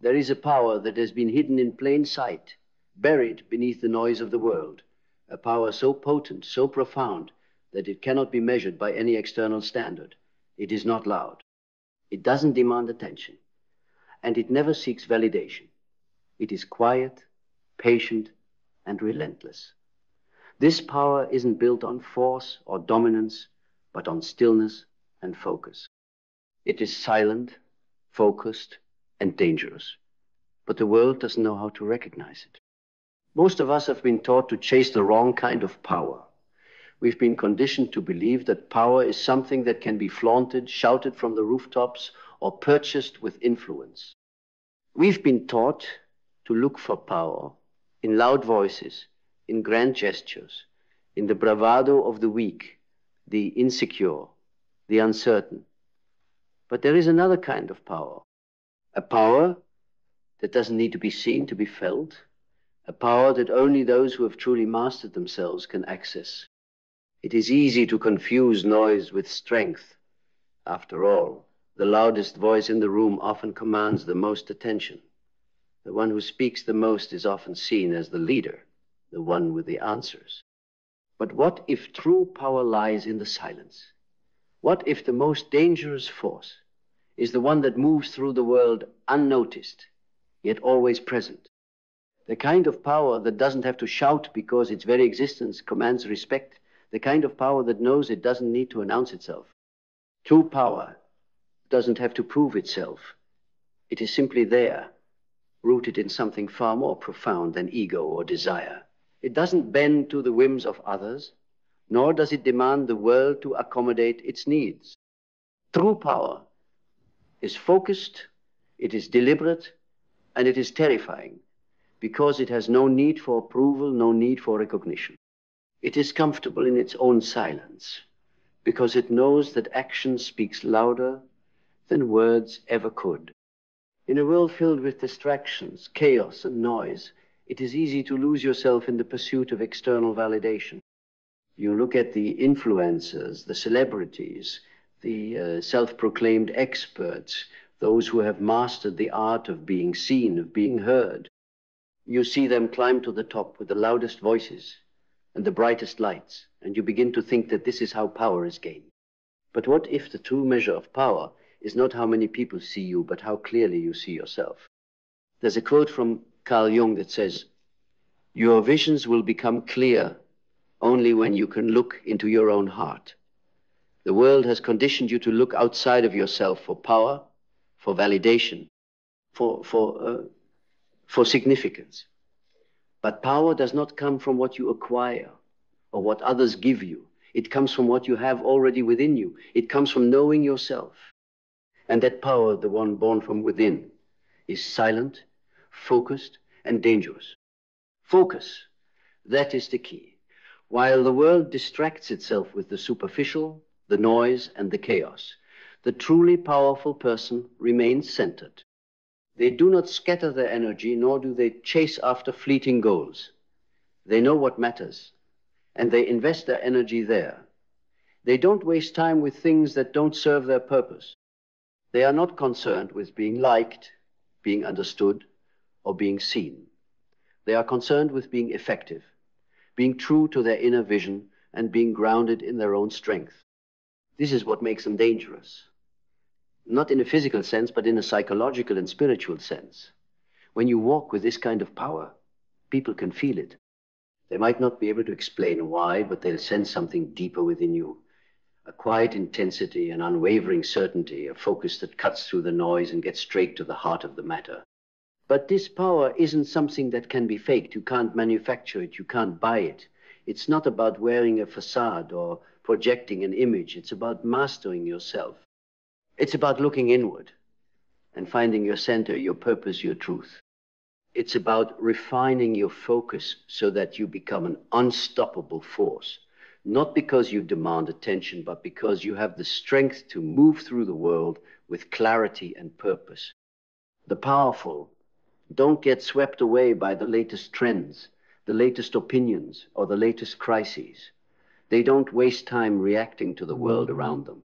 There is a power that has been hidden in plain sight, buried beneath the noise of the world, a power so potent, so profound, that it cannot be measured by any external standard. It is not loud. It doesn't demand attention, and it never seeks validation. It is quiet, patient, and relentless. This power isn't built on force or dominance, but on stillness and focus. It is silent, focused, and dangerous, but the world doesn't know how to recognize it. Most of us have been taught to chase the wrong kind of power. We've been conditioned to believe that power is something that can be flaunted, shouted from the rooftops, or purchased with influence. We've been taught to look for power in loud voices, in grand gestures, in the bravado of the weak, the insecure, the uncertain. But there is another kind of power, a power that doesn't need to be seen to be felt, a power that only those who have truly mastered themselves can access. It is easy to confuse noise with strength. After all, the loudest voice in the room often commands the most attention. The one who speaks the most is often seen as the leader, the one with the answers. But what if true power lies in the silence? What if the most dangerous force is the one that moves through the world unnoticed, yet always present? The kind of power that doesn't have to shout because its very existence commands respect. The kind of power that knows it doesn't need to announce itself. True power doesn't have to prove itself. It is simply there, rooted in something far more profound than ego or desire. It doesn't bend to the whims of others, nor does it demand the world to accommodate its needs. True power is focused, it is deliberate, and it is terrifying, because it has no need for approval, no need for recognition. It is comfortable in its own silence, because it knows that action speaks louder than words ever could. In a world filled with distractions, chaos, and noise, it is easy to lose yourself in the pursuit of external validation. You look at the influencers, the celebrities, the self-proclaimed experts, those who have mastered the art of being seen, of being heard. You see them climb to the top with the loudest voices and the brightest lights, and you begin to think that this is how power is gained. But what if the true measure of power is not how many people see you, but how clearly you see yourself? There's a quote from Carl Jung that says, "Your visions will become clear only when you can look into your own heart." The world has conditioned you to look outside of yourself for power, for validation, for significance. But power does not come from what you acquire or what others give you. It comes from what you have already within you. It comes from knowing yourself. And that power, the one born from within, is silent, focused, and dangerous. Focus, that is the key. While the world distracts itself with the superficial, the noise, and the chaos, the truly powerful person remains centered. They do not scatter their energy, nor do they chase after fleeting goals. They know what matters, and they invest their energy there. They don't waste time with things that don't serve their purpose. They are not concerned with being liked, being understood, or being seen. They are concerned with being effective, being true to their inner vision, and being grounded in their own strength. This is what makes them dangerous. Not in a physical sense, but in a psychological and spiritual sense. When you walk with this kind of power, people can feel it. They might not be able to explain why, but they'll sense something deeper within you. A quiet intensity, an unwavering certainty, a focus that cuts through the noise and gets straight to the heart of the matter. But this power isn't something that can be faked. You can't manufacture it. You can't buy it. It's not about wearing a facade or projecting an image. It's about mastering yourself. It's about looking inward and finding your center, your purpose, your truth. It's about refining your focus so that you become an unstoppable force, not because you demand attention, but because you have the strength to move through the world with clarity and purpose. The powerful don't get swept away by the latest trends, the latest opinions, or the latest crises. They don't waste time reacting to the world around them.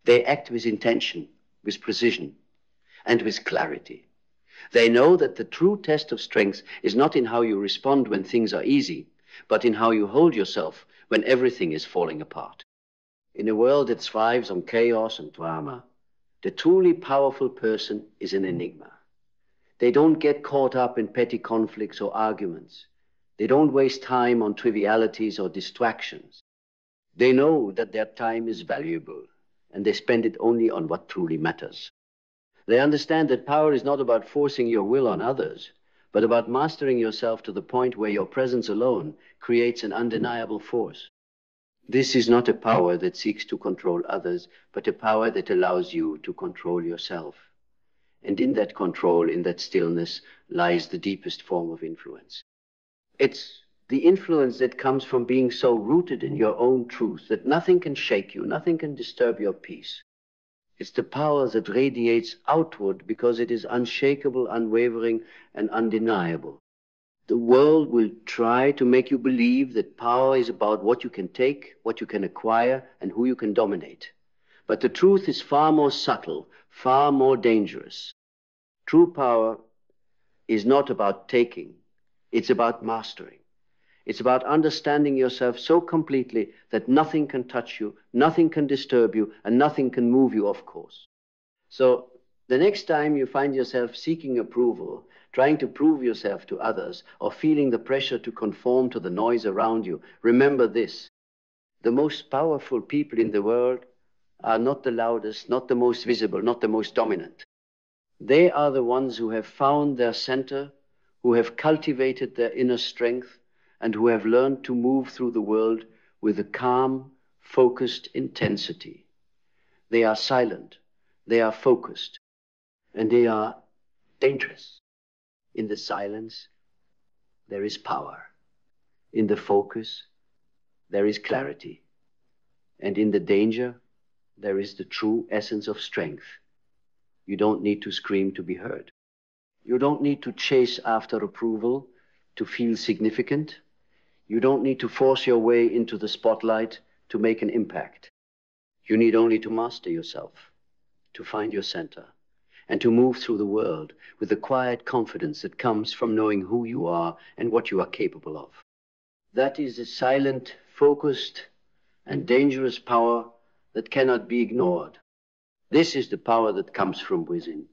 They act with intention, with precision, and with clarity. They know that the true test of strength is not in how you respond when things are easy, but in how you hold yourself when everything is falling apart. In a world that thrives on chaos and drama, the truly powerful person is an enigma. They don't get caught up in petty conflicts or arguments. They don't waste time on trivialities or distractions. They know that their time is valuable, and they spend it only on what truly matters. They understand that power is not about forcing your will on others, but about mastering yourself to the point where your presence alone creates an undeniable force. This is not a power that seeks to control others, but a power that allows you to control yourself. And in that control, in that stillness, lies the deepest form of influence. It's the influence that comes from being so rooted in your own truth that nothing can shake you, nothing can disturb your peace. It's the power that radiates outward because it is unshakable, unwavering, and undeniable. The world will try to make you believe that power is about what you can take, what you can acquire, and who you can dominate. But the truth is far more subtle, far more dangerous. True power is not about taking, it's about mastering. It's about understanding yourself so completely that nothing can touch you, nothing can disturb you, and nothing can move you off course. So the next time you find yourself seeking approval, trying to prove yourself to others, or feeling the pressure to conform to the noise around you, remember this. The most powerful people in the world are not the loudest, not the most visible, not the most dominant. They are the ones who have found their center, who have cultivated their inner strength, and who have learned to move through the world with a calm, focused intensity. They are silent, they are focused, and they are dangerous. In the silence, there is power. In the focus, there is clarity. And in the danger, there is the true essence of strength. You don't need to scream to be heard. You don't need to chase after approval to feel significant. You don't need to force your way into the spotlight to make an impact. You need only to master yourself, to find your center, and to move through the world with the quiet confidence that comes from knowing who you are and what you are capable of. That is a silent, focused, and dangerous power that cannot be ignored. This is the power that comes from within.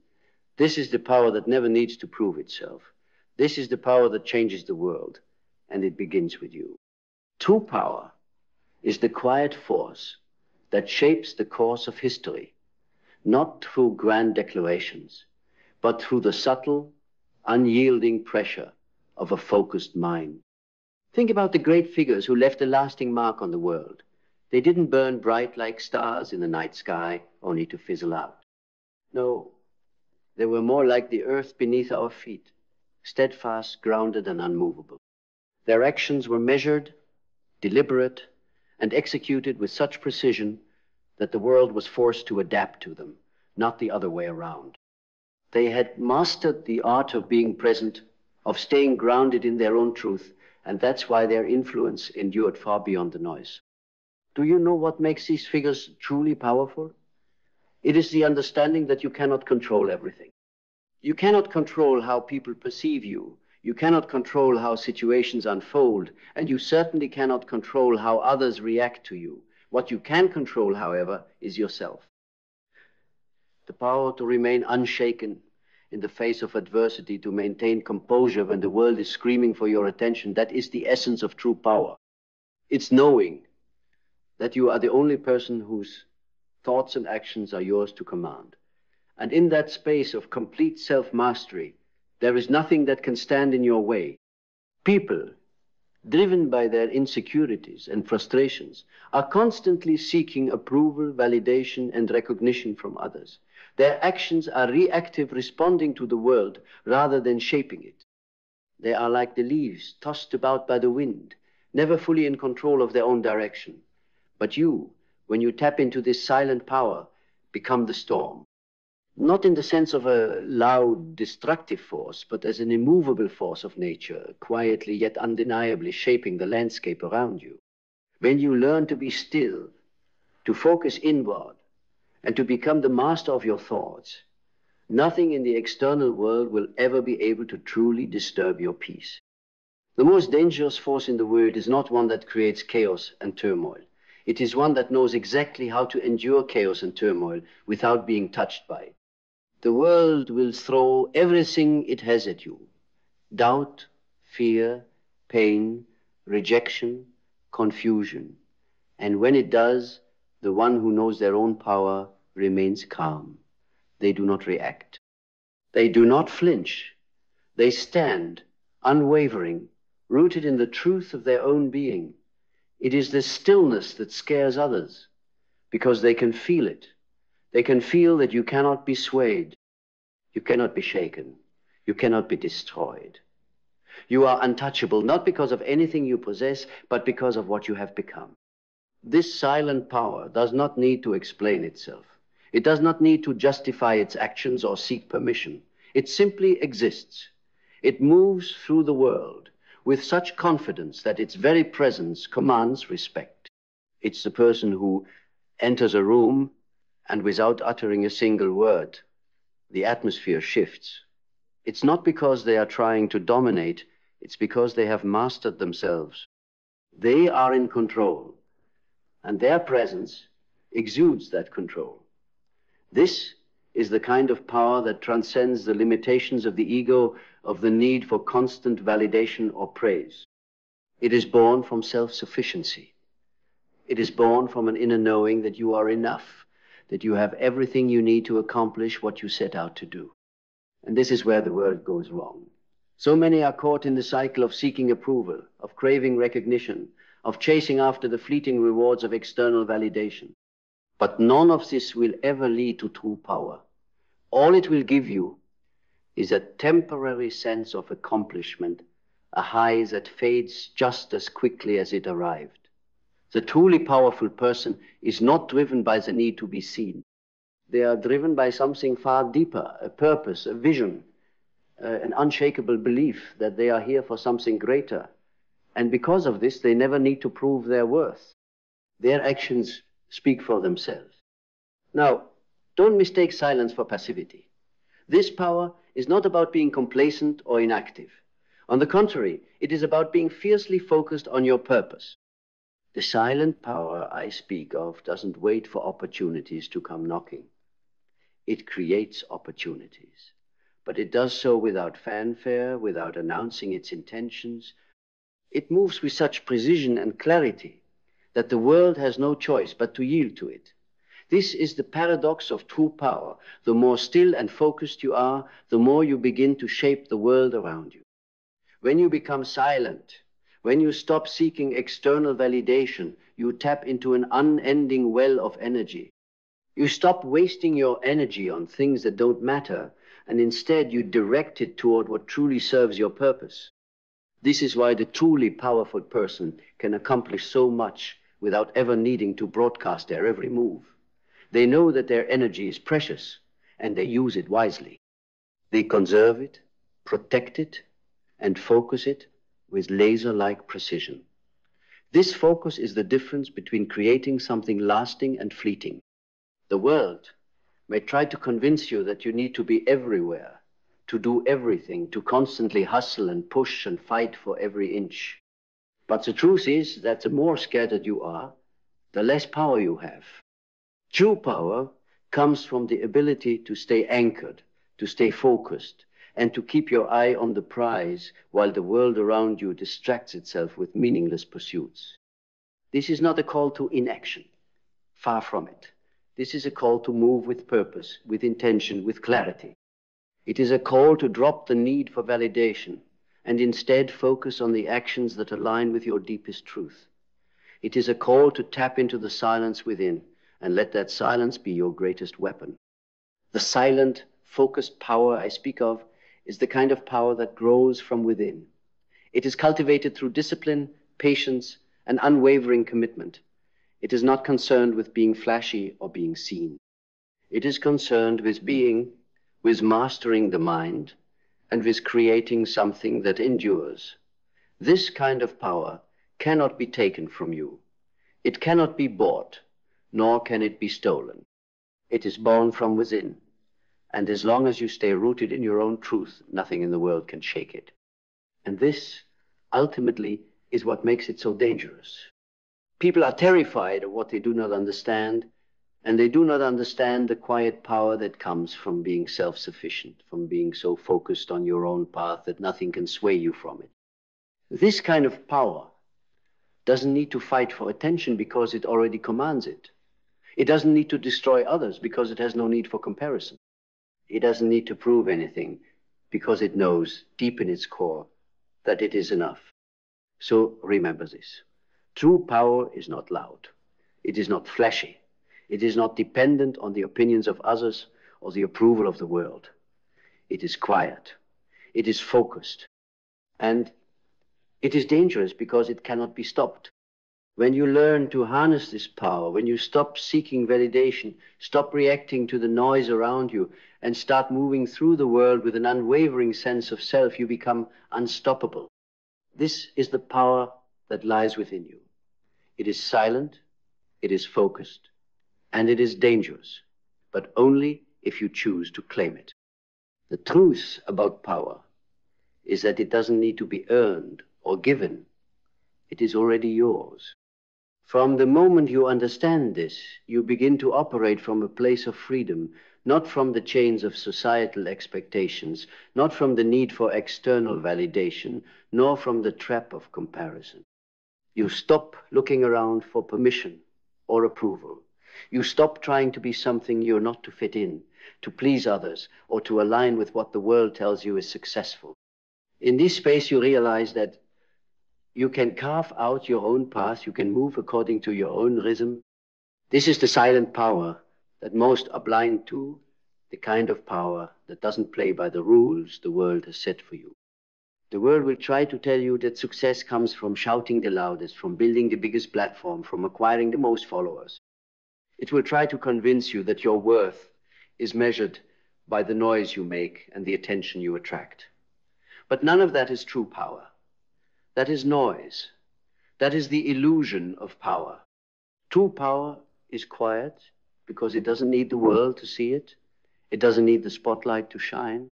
This is the power that never needs to prove itself. This is the power that changes the world, and it begins with you. True power is the quiet force that shapes the course of history, not through grand declarations, but through the subtle, unyielding pressure of a focused mind. Think about the great figures who left a lasting mark on the world. They didn't burn bright like stars in the night sky, only to fizzle out. No, they were more like the earth beneath our feet, steadfast, grounded, and unmovable. Their actions were measured, deliberate, and executed with such precision that the world was forced to adapt to them, not the other way around. They had mastered the art of being present, of staying grounded in their own truth, and that's why their influence endured far beyond the noise. Do you know what makes these figures truly powerful? It is the understanding that you cannot control everything. You cannot control how people perceive you. You cannot control how situations unfold, and you certainly cannot control how others react to you. What you can control, however, is yourself. The power to remain unshaken in the face of adversity, to maintain composure when the world is screaming for your attention, that is the essence of true power. It's knowing that you are the only person whose thoughts and actions are yours to command. And in that space of complete self-mastery, there is nothing that can stand in your way. People, driven by their insecurities and frustrations, are constantly seeking approval, validation, and recognition from others. Their actions are reactive, responding to the world rather than shaping it. They are like the leaves tossed about by the wind, never fully in control of their own direction. But you, when you tap into this silent power, become the storm. Not in the sense of a loud, destructive force, but as an immovable force of nature, quietly yet undeniably shaping the landscape around you. When you learn to be still, to focus inward, and to become the master of your thoughts, Nothing in the external world will ever be able to truly disturb your peace. The most dangerous force in the world is not one that creates chaos and turmoil. It is one that knows exactly how to endure chaos and turmoil without being touched by it. The world will throw everything it has at you: doubt, fear, pain, rejection, confusion. And when it does, the one who knows their own power remains calm. They do not react. They do not flinch. They stand, unwavering, rooted in the truth of their own being. It is this stillness that scares others, because they can feel it. They can feel that you cannot be swayed. You cannot be shaken. You cannot be destroyed. You are untouchable, not because of anything you possess, but because of what you have become. This silent power does not need to explain itself. It does not need to justify its actions or seek permission. It simply exists. It moves through the world with such confidence that its very presence commands respect. It's the person who enters a room and without uttering a single word, the atmosphere shifts. It's not because they are trying to dominate, it's because they have mastered themselves. They are in control, and their presence exudes that control. This is the kind of power that transcends the limitations of the ego, of the need for constant validation or praise. It is born from self-sufficiency. It is born from an inner knowing that you are enough, that you have everything you need to accomplish what you set out to do. And this is where the world goes wrong. So many are caught in the cycle of seeking approval, of craving recognition, of chasing after the fleeting rewards of external validation. But none of this will ever lead to true power. All it will give you is a temporary sense of accomplishment, a high that fades just as quickly as it arrived. The truly powerful person is not driven by the need to be seen. They are driven by something far deeper, a purpose, a vision, an unshakable belief that they are here for something greater. And because of this, they never need to prove their worth. Their actions speak for themselves. Now, don't mistake silence for passivity. This power is not about being complacent or inactive. On the contrary, it is about being fiercely focused on your purpose. The silent power I speak of doesn't wait for opportunities to come knocking. It creates opportunities, but it does so without fanfare, without announcing its intentions. It moves with such precision and clarity that the world has no choice but to yield to it. This is the paradox of true power. The more still and focused you are, the more you begin to shape the world around you. When you become silent, when you stop seeking external validation, you tap into an unending well of energy. You stop wasting your energy on things that don't matter, and instead you direct it toward what truly serves your purpose. This is why the truly powerful person can accomplish so much without ever needing to broadcast their every move. They know that their energy is precious, and they use it wisely. They conserve it, protect it, and focus it with laser-like precision. This focus is the difference between creating something lasting and fleeting. The world may try to convince you that you need to be everywhere, to do everything, to constantly hustle and push and fight for every inch. But the truth is that the more scattered you are, the less power you have. True power comes from the ability to stay anchored, to stay focused, and to keep your eye on the prize while the world around you distracts itself with meaningless pursuits. This is not a call to inaction. Far from it. This is a call to move with purpose, with intention, with clarity. It is a call to drop the need for validation and instead focus on the actions that align with your deepest truth. It is a call to tap into the silence within and let that silence be your greatest weapon. The silent, focused power I speak of is the kind of power that grows from within. It is cultivated through discipline, patience, and unwavering commitment. It is not concerned with being flashy or being seen. It is concerned with mastering the mind, and with creating something that endures. This kind of power cannot be taken from you. It cannot be bought, nor can it be stolen. It is born from within, And as long as you stay rooted in your own truth, nothing in the world can shake it. And this, ultimately, is what makes it so dangerous. People are terrified of what they do not understand, and they do not understand the quiet power that comes from being self-sufficient, from being so focused on your own path that nothing can sway you from it. This kind of power doesn't need to fight for attention because it already commands it. It doesn't need to destroy others because it has no need for comparison. It doesn't need to prove anything because it knows deep in its core that it is enough. So remember this. True power is not loud. It is not flashy. It is not dependent on the opinions of others or the approval of the world. It is quiet. It is focused. And it is dangerous because it cannot be stopped. When you learn to harness this power, when you stop seeking validation, stop reacting to the noise around you, and start moving through the world with an unwavering sense of self, you become unstoppable. This is the power that lies within you. It is silent, it is focused, and it is dangerous, but only if you choose to claim it. The truth about power is that it doesn't need to be earned or given. It is already yours. From the moment you understand this, you begin to operate from a place of freedom, not from the chains of societal expectations, not from the need for external validation, nor from the trap of comparison. You stop looking around for permission or approval. You stop trying to be something you're not to fit in, to please others, or to align with what the world tells you is successful. In this space, you realize that you can carve out your own path. You can move according to your own rhythm. This is the silent power that most are blind to, the kind of power that doesn't play by the rules the world has set for you. The world will try to tell you that success comes from shouting the loudest, from building the biggest platform, from acquiring the most followers. It will try to convince you that your worth is measured by the noise you make and the attention you attract. But none of that is true power. That is noise. That is the illusion of power. True power is quiet because it doesn't need the world to see it. It doesn't need the spotlight to shine.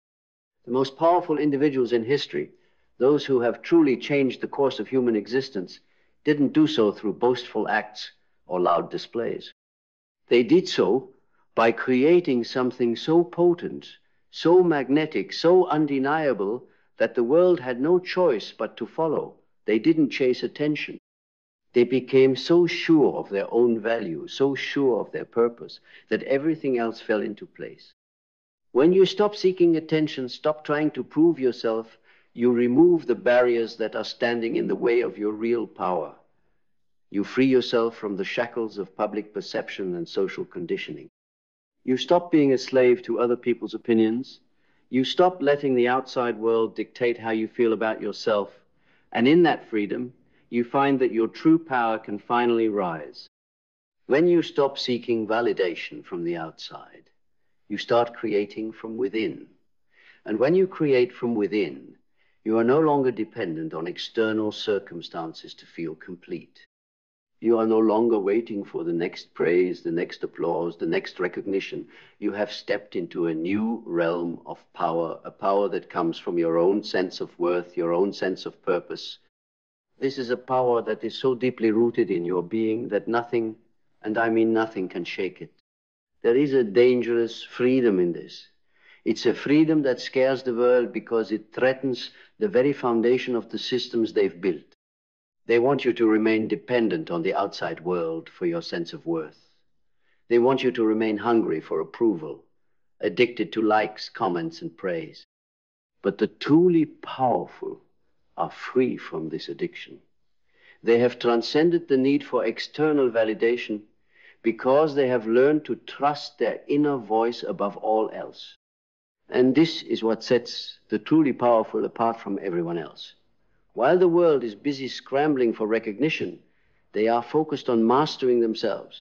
The most powerful individuals in history, those who have truly changed the course of human existence, didn't do so through boastful acts or loud displays. They did so by creating something so potent, so magnetic, so undeniable, that the world had no choice but to follow. They didn't chase attention. They became so sure of their own value, so sure of their purpose, that everything else fell into place. When you stop seeking attention, stop trying to prove yourself, you remove the barriers that are standing in the way of your real power. You free yourself from the shackles of public perception and social conditioning. You stop being a slave to other people's opinions. You stop letting the outside world dictate how you feel about yourself. And in that freedom, you find that your true power can finally rise. When you stop seeking validation from the outside, you start creating from within. And when you create from within, you are no longer dependent on external circumstances to feel complete. You are no longer waiting for the next praise, the next applause, the next recognition. You have stepped into a new realm of power, a power that comes from your own sense of worth, your own sense of purpose. This is a power that is so deeply rooted in your being that nothing, and I mean nothing, can shake it. There is a dangerous freedom in this. It's a freedom that scares the world because it threatens the very foundation of the systems they've built. They want you to remain dependent on the outside world for your sense of worth. They want you to remain hungry for approval, addicted to likes, comments, and praise. But the truly powerful are free from this addiction. They have transcended the need for external validation because they have learned to trust their inner voice above all else. And this is what sets the truly powerful apart from everyone else. While the world is busy scrambling for recognition, they are focused on mastering themselves.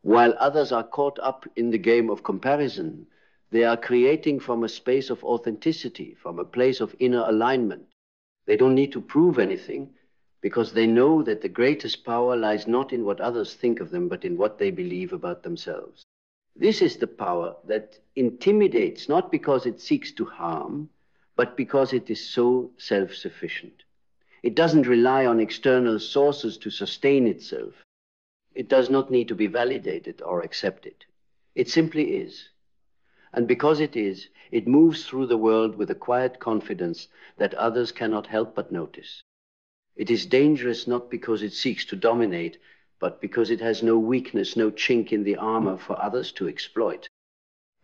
While others are caught up in the game of comparison, they are creating from a space of authenticity, from a place of inner alignment. They don't need to prove anything because they know that the greatest power lies not in what others think of them, but in what they believe about themselves. This is the power that intimidates, not because it seeks to harm, but because it is so self-sufficient. It doesn't rely on external sources to sustain itself. It does not need to be validated or accepted. It simply is. And because it is, it moves through the world with a quiet confidence that others cannot help but notice. It is dangerous not because it seeks to dominate, but because it has no weakness, no chink in the armor for others to exploit.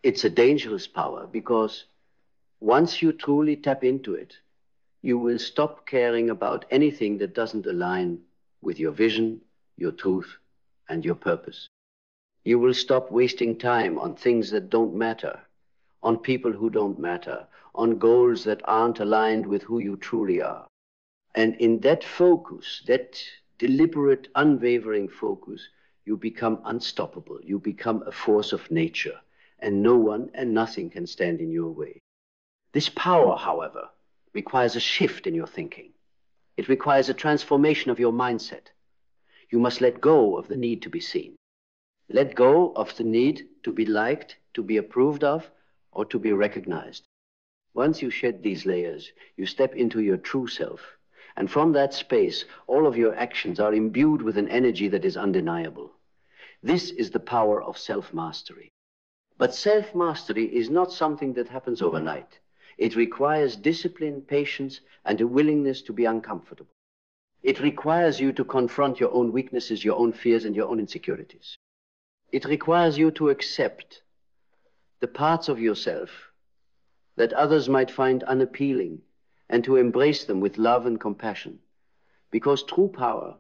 It's a dangerous power because once you truly tap into it, you will stop caring about anything that doesn't align with your vision, your truth, and your purpose. You will stop wasting time on things that don't matter, on people who don't matter, on goals that aren't aligned with who you truly are. And in that focus, that deliberate, unwavering focus, you become unstoppable. You become a force of nature, and no one and nothing can stand in your way. This power, however, requires a shift in your thinking. It requires a transformation of your mindset. You must let go of the need to be seen. Let go of the need to be liked, to be approved of, or to be recognized. Once you shed these layers, you step into your true self. And from that space, all of your actions are imbued with an energy that is undeniable. This is the power of self-mastery. But self-mastery is not something that happens overnight. It requires discipline, patience, and a willingness to be uncomfortable. It requires you to confront your own weaknesses, your own fears, and your own insecurities. It requires you to accept the parts of yourself that others might find unappealing, and to embrace them with love and compassion. Because true power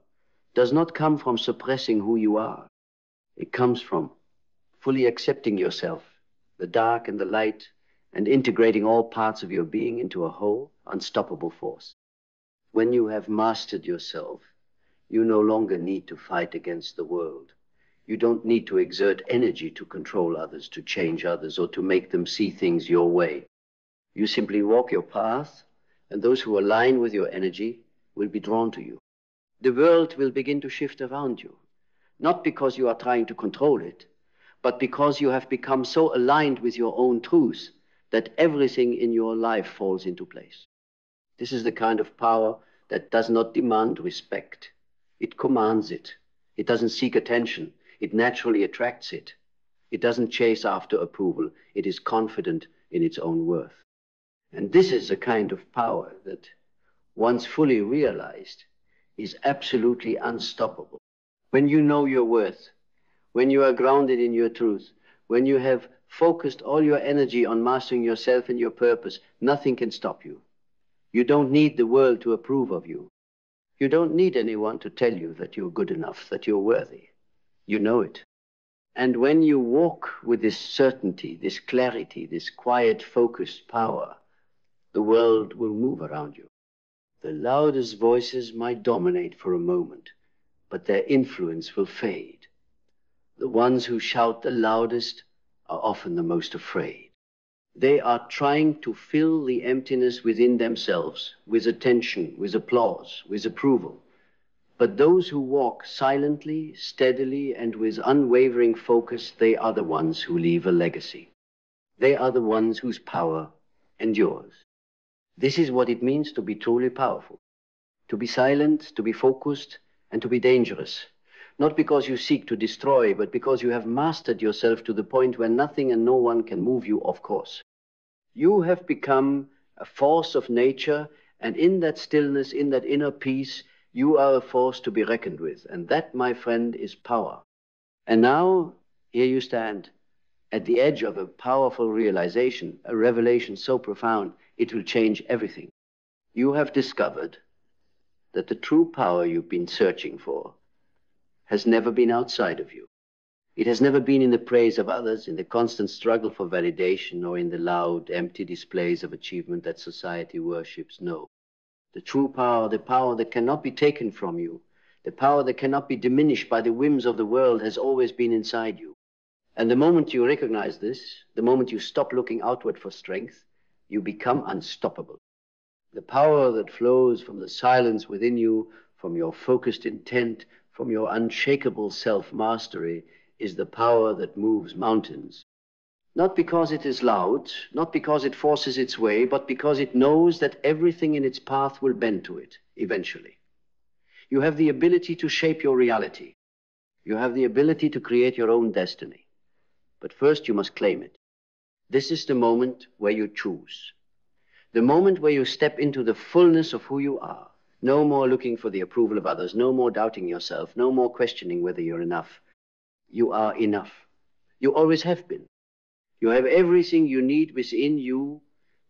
does not come from suppressing who you are. It comes from fully accepting yourself, the dark and the light, and integrating all parts of your being into a whole, unstoppable force. When you have mastered yourself, you no longer need to fight against the world. You don't need to exert energy to control others, to change others, or to make them see things your way. You simply walk your path, and those who align with your energy will be drawn to you. The world will begin to shift around you, not because you are trying to control it, but because you have become so aligned with your own truth that everything in your life falls into place. This is the kind of power that does not demand respect. It commands it. It doesn't seek attention. It naturally attracts it. It doesn't chase after approval. It is confident in its own worth. And this is a kind of power that, once fully realized, is absolutely unstoppable. When you know your worth, when you are grounded in your truth, when you have focused all your energy on mastering yourself and your purpose, nothing can stop you. You don't need the world to approve of you. You don't need anyone to tell you that you're good enough, that you're worthy. You know it. And when you walk with this certainty, this clarity, this quiet, focused power, the world will move around you. The loudest voices might dominate for a moment, but their influence will fade. The ones who shout the loudest are often the most afraid. They are trying to fill the emptiness within themselves with attention, with applause, with approval. But those who walk silently, steadily, and with unwavering focus, they are the ones who leave a legacy. They are the ones whose power endures. This is what it means to be truly powerful. To be silent, to be focused, and to be dangerous. Not because you seek to destroy, but because you have mastered yourself to the point where nothing and no one can move you off course. You have become a force of nature, and in that stillness, in that inner peace, you are a force to be reckoned with. And that, my friend, is power. And now, here you stand, at the edge of a powerful realization, a revelation so profound, it will change everything. You have discovered that the true power you've been searching for has never been outside of you. It has never been in the praise of others, in the constant struggle for validation, or in the loud, empty displays of achievement that society worships. No. The true power, the power that cannot be taken from you, the power that cannot be diminished by the whims of the world, has always been inside you. And the moment you recognize this, the moment you stop looking outward for strength, you become unstoppable. The power that flows from the silence within you, from your focused intent, from your unshakable self-mastery, is the power that moves mountains. Not because it is loud, not because it forces its way, but because it knows that everything in its path will bend to it eventually. You have the ability to shape your reality. You have the ability to create your own destiny. But first you must claim it. This is the moment where you choose. The moment where you step into the fullness of who you are. No more looking for the approval of others, no more doubting yourself, no more questioning whether you're enough. You are enough. You always have been. You have everything you need within you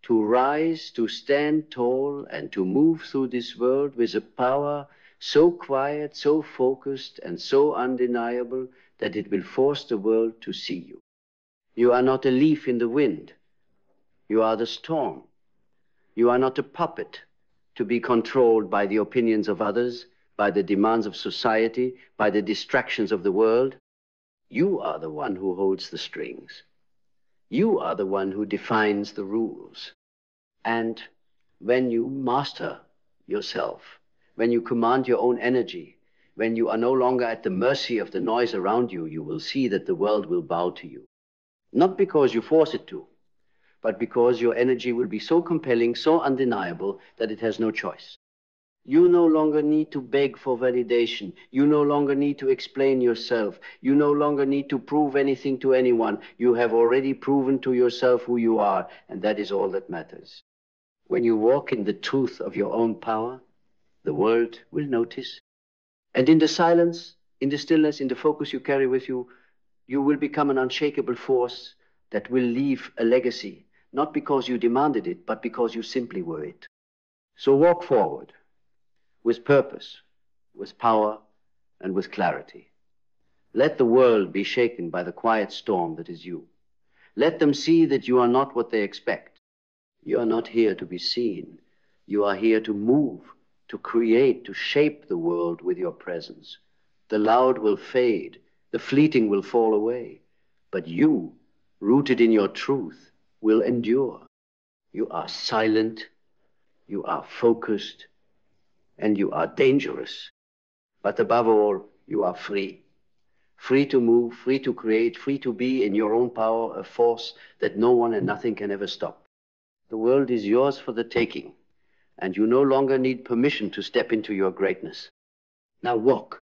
to rise, to stand tall, and to move through this world with a power so quiet, so focused, and so undeniable that it will force the world to see you. You are not a leaf in the wind. You are the storm. You are not a puppet to be controlled by the opinions of others, by the demands of society, by the distractions of the world. You are the one who holds the strings. You are the one who defines the rules. And when you master yourself, when you command your own energy, when you are no longer at the mercy of the noise around you, you will see that the world will bow to you. Not because you force it to, but because your energy will be so compelling, so undeniable, that it has no choice. You no longer need to beg for validation. You no longer need to explain yourself. You no longer need to prove anything to anyone. You have already proven to yourself who you are, and that is all that matters. When you walk in the truth of your own power, the world will notice. And in the silence, in the stillness, in the focus you carry with you, you will become an unshakable force that will leave a legacy, not because you demanded it, but because you simply were it. So walk forward with purpose, with power, and with clarity. Let the world be shaken by the quiet storm that is you. Let them see that you are not what they expect. You are not here to be seen. You are here to move, to create, to shape the world with your presence. The loud will fade, the fleeting will fall away, but you, rooted in your truth, will endure. You are silent, you are focused, and you are dangerous. But above all, you are free. Free to move, free to create, free to be in your own power, a force that no one and nothing can ever stop. The world is yours for the taking, and you no longer need permission to step into your greatness. Now walk.